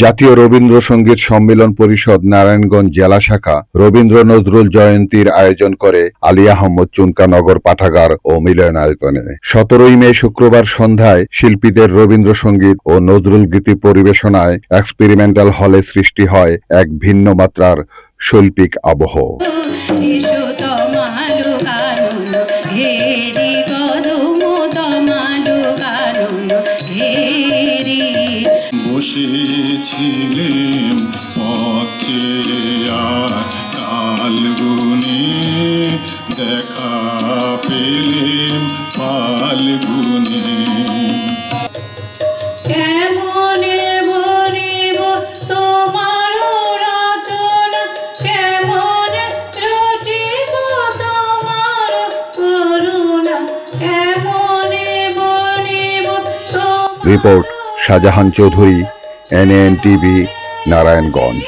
জাতীয় রবীন্দ্রসঙ্গীত সম্মেলন পরিষদ নারায়ণগঞ্জ জেলা শাখা রবীন্দ্র নজরুল জয়ন্তীর আয়োজন করে আলী আহমদ চুনকা নগর পাঠাগার ও মিলনায়তনে। 17 মে শুক্রবার সন্ধ্যায় শিল্পীদের রবীন্দ্রসঙ্গীত ও নজরুল গীতি পরিবেশনায় এক্সপেরিমেন্টাল হলে সৃষ্টি হয় এক ভিন্ন মাত্রার শৈল্পিক আবহ। বসেছিলেন পথে আর কালগুনে দেখা পেলেন ফাল্গুনে। কেমনে বলিব তোমার রচনা, কেমনে রটিব তোমার করুণা, কেমনে বলিব তোমার। Report Shahjahan Chowdhury, NNTV, Narayanganj.